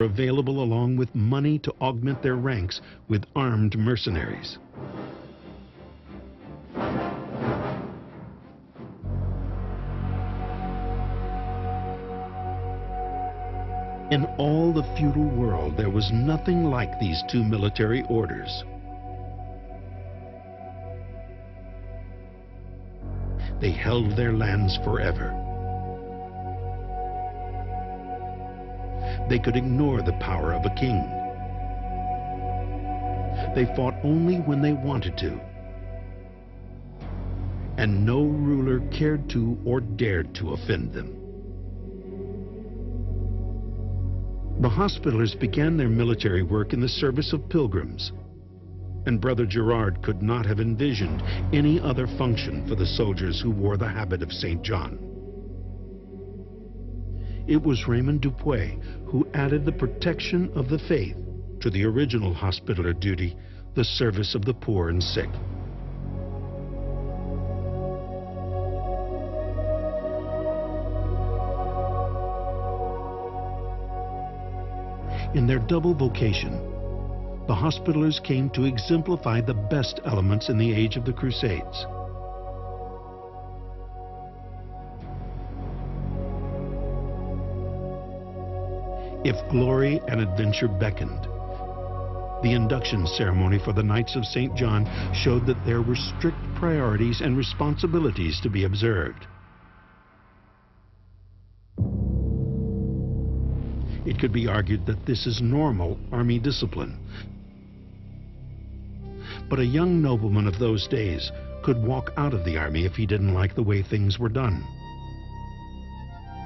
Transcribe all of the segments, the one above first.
available along with money to augment their ranks with armed mercenaries. In all the feudal world, there was nothing like these two military orders. They held their lands forever. They could ignore the power of a king. They fought only when they wanted to. And no ruler cared to or dared to offend them. The Hospitallers began their military work in the service of pilgrims, and Brother Gerard could not have envisioned any other function for the soldiers who wore the habit of St. John. It was Raymond Dupuy who added the protection of the faith to the original Hospitaller duty, the service of the poor and sick. In their double vocation, the Hospitallers came to exemplify the best elements in the age of the Crusades. If glory and adventure beckoned, the induction ceremony for the Knights of St. John showed that there were strict priorities and responsibilities to be observed. It could be argued that this is normal army discipline. But a young nobleman of those days could walk out of the army if he didn't like the way things were done.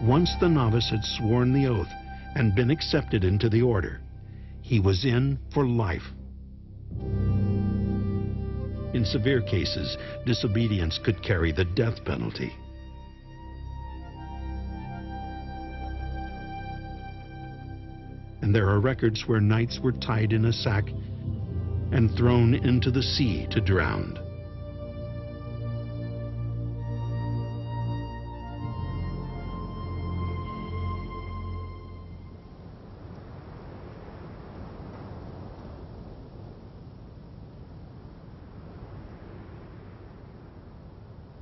Once the novice had sworn the oath and been accepted into the order, he was in for life. In severe cases, disobedience could carry the death penalty. And there are records where knights were tied in a sack and thrown into the sea to drown.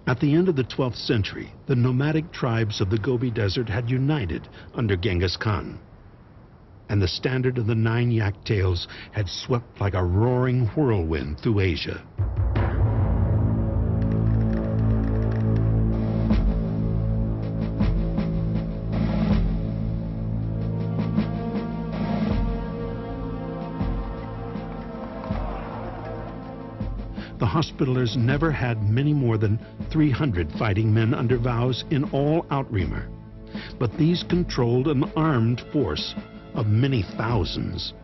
At the end of the 12th century, the nomadic tribes of the Gobi Desert had united under Genghis Khan, and the standard of the 9 yak tails had swept like a roaring whirlwind through Asia. The Hospitallers never had many more than 300 fighting men under vows in all Outremer, but these controlled an armed force of many thousands.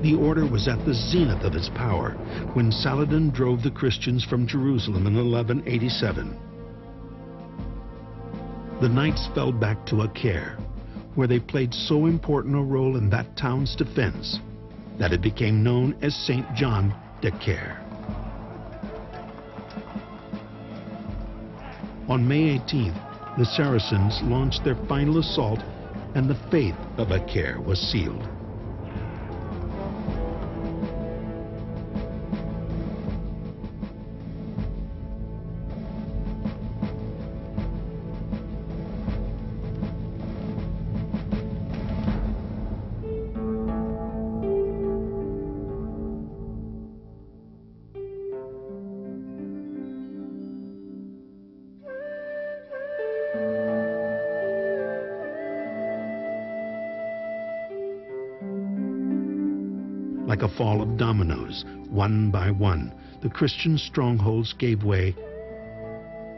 The order was at the zenith of its power when Saladin drove the Christians from Jerusalem in 1187. The knights fell back to Acre, where they played so important a role in that town's defense that it became known as St. John d'Acre. On May 18th, the Saracens launched their final assault, and the fate of Acre was sealed. Like a fall of dominoes, one by one, the Christian strongholds gave way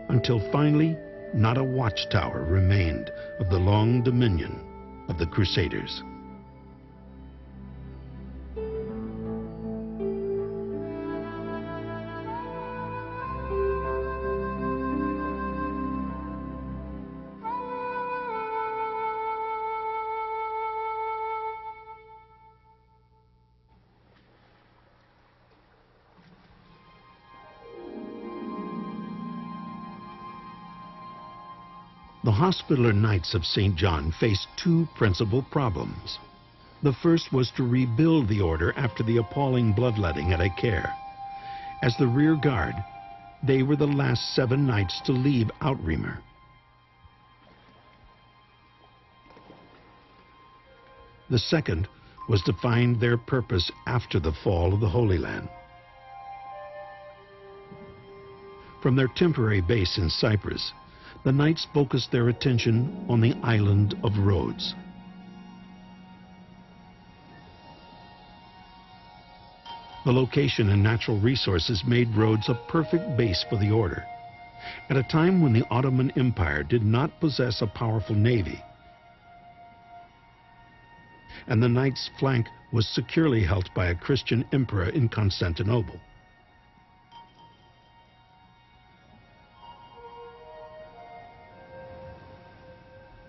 until finally not a watchtower remained of the long dominion of the Crusaders. The Hospitaller Knights of St. John faced two principal problems. The first was to rebuild the order after the appalling bloodletting at Acre. As the rear guard, they were the last 7 knights to leave Outremer. The second was to find their purpose after the fall of the Holy Land. From their temporary base in Cyprus, the knights focused their attention on the island of Rhodes. The location and natural resources made Rhodes a perfect base for the order. At a time when the Ottoman Empire did not possess a powerful navy, and the knights' flank was securely held by a Christian emperor in Constantinople.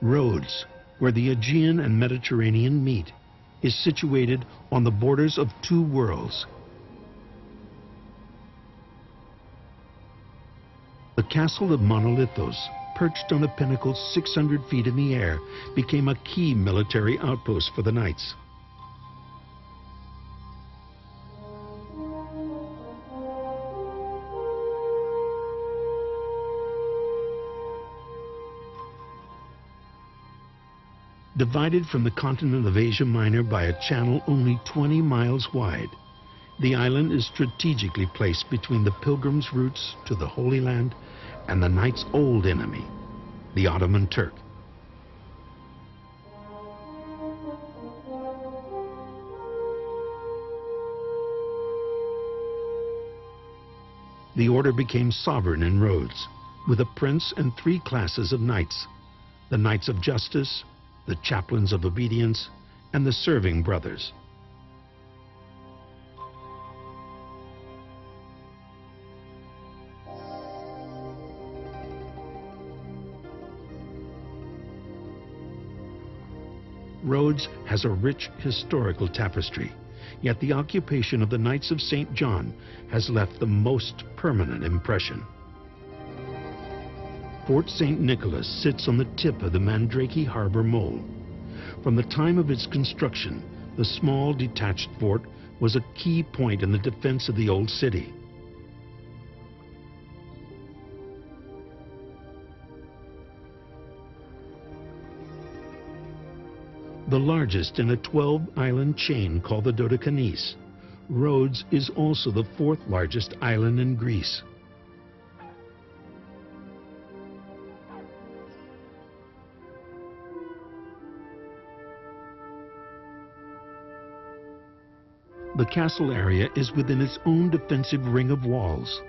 Rhodes, where the Aegean and Mediterranean meet, is situated on the borders of 2 worlds. The castle of Monolithos, perched on a pinnacle 600 feet in the air, became a key military outpost for the knights. Divided from the continent of Asia Minor by a channel only 20 miles wide, the island is strategically placed between the pilgrims' routes to the Holy Land and the knights' old enemy, the Ottoman Turk. The order became sovereign in Rhodes, with a prince and 3 classes of knights: the Knights of Justice, the Chaplains of Obedience, and the Serving Brothers. Rhodes has a rich historical tapestry, yet the occupation of the Knights of St. John has left the most permanent impression. Fort St. Nicholas sits on the tip of the Mandrake Harbor Mole. From the time of its construction, the small detached fort was a key point in the defense of the old city. The largest in a 12-island chain called the Dodecanese, Rhodes is also the 4th largest island in Greece. The castle area is within its own defensive ring of walls.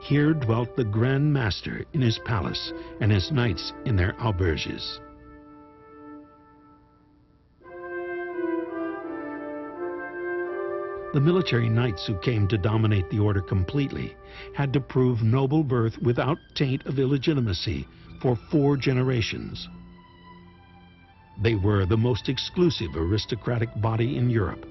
Here dwelt the Grand Master in his palace and his knights in their auberges. The military knights who came to dominate the order completely had to prove noble birth without taint of illegitimacy for 4 generations. They were the most exclusive aristocratic body in Europe.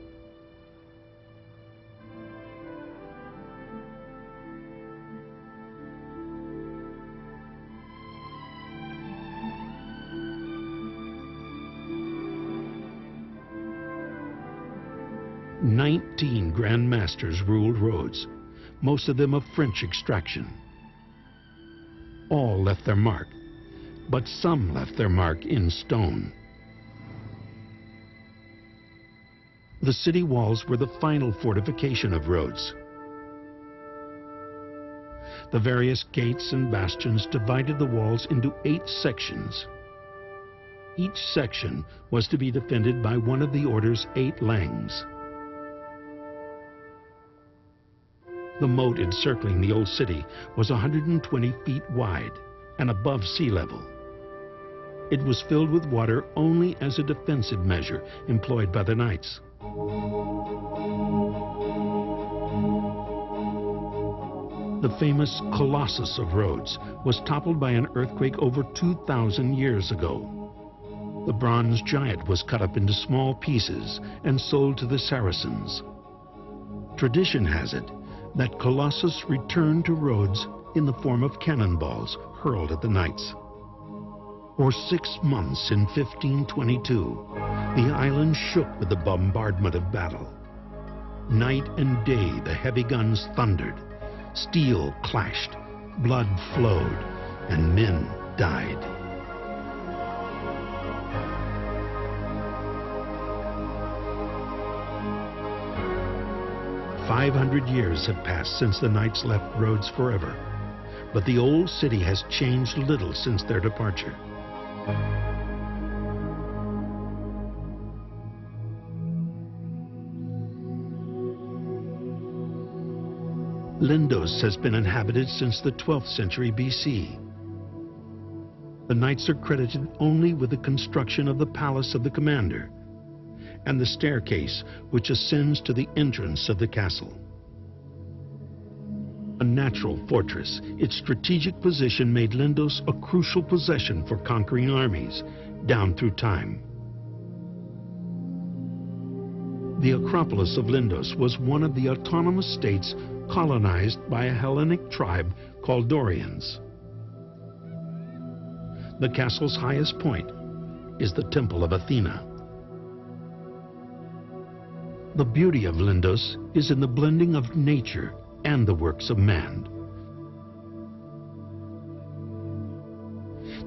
"19 Grand Masters ruled Rhodes, most of them of French extraction. All left their mark, but some left their mark in stone." The city walls were the final fortification of Rhodes. The various gates and bastions divided the walls into 8 sections. Each section was to be defended by one of the order's 8 langs. The moat encircling the old city was 120 feet wide and above sea level. It was filled with water only as a defensive measure employed by the knights. The famous Colossus of Rhodes was toppled by an earthquake over 2,000 years ago. The bronze giant was cut up into small pieces and sold to the Saracens. Tradition has it that Colossus returned to Rhodes in the form of cannonballs hurled at the knights. For 6 months in 1522, the island shook with the bombardment of battle. Night and day the heavy guns thundered, steel clashed, blood flowed, and men died. "500 years have passed since the knights left Rhodes forever, but the old city has changed little since their departure. Lindos has been inhabited since the 12th century BC. The knights are credited only with the construction of the palace of the commander and the staircase which ascends to the entrance of the castle. A natural fortress, its strategic position made Lindos a crucial possession for conquering armies down through time. The Acropolis of Lindos was one of the autonomous states colonized by a Hellenic tribe called Dorians. The castle's highest point is the Temple of Athena. The beauty of Lindos is in the blending of nature and the works of man.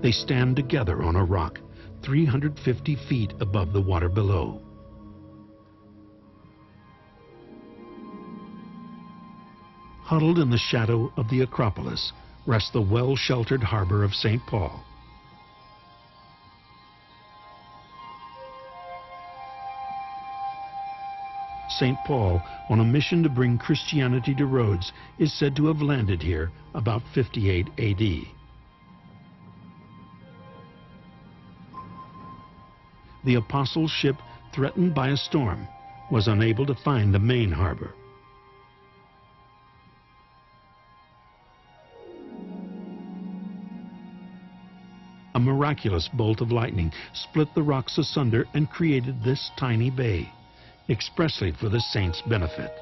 They stand together on a rock 350 feet above the water below. Huddled in the shadow of the Acropolis rests the well-sheltered harbor of St. Paul. St. Paul, on a mission to bring Christianity to Rhodes, is said to have landed here about 58 AD. The apostles' ship, threatened by a storm, was unable to find the main harbor. A miraculous bolt of lightning split the rocks asunder and created this tiny bay, expressly for the saints' benefit.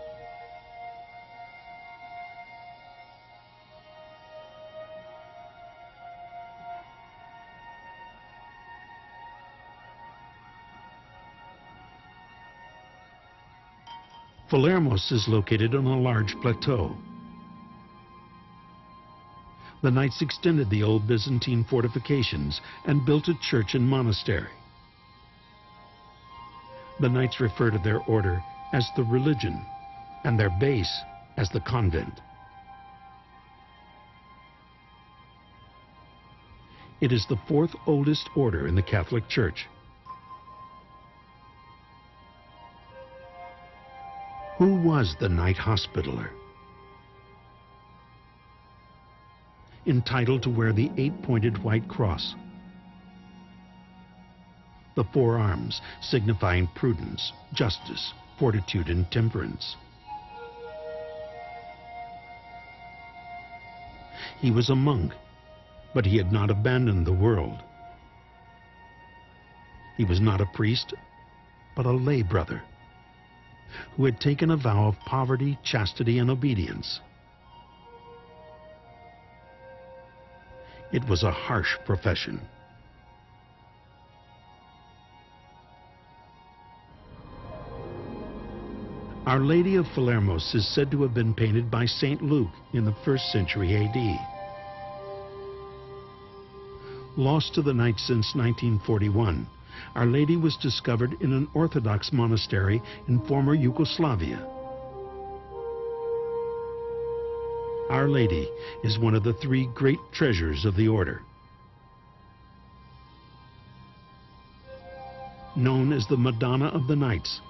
Palermos is located on a large plateau. The knights extended the old Byzantine fortifications and built a church and monastery. The knights refer to their order as the religion and their base as the convent. It is the fourth oldest order in the Catholic Church. Who was the Knight Hospitaller? Entitled to wear the 8-pointed white cross, the 4 arms signifying prudence, justice, fortitude, and temperance. He was a monk, but he had not abandoned the world. He was not a priest, but a lay brother, who had taken a vow of poverty, chastity, and obedience. It was a harsh profession. Our Lady of Palermos is said to have been painted by St. Luke in the 1st century AD. Lost to the knights since 1941, Our Lady was discovered in an Orthodox monastery in former Yugoslavia. Our Lady is one of the 3 great treasures of the order. Known as the Madonna of the Knights,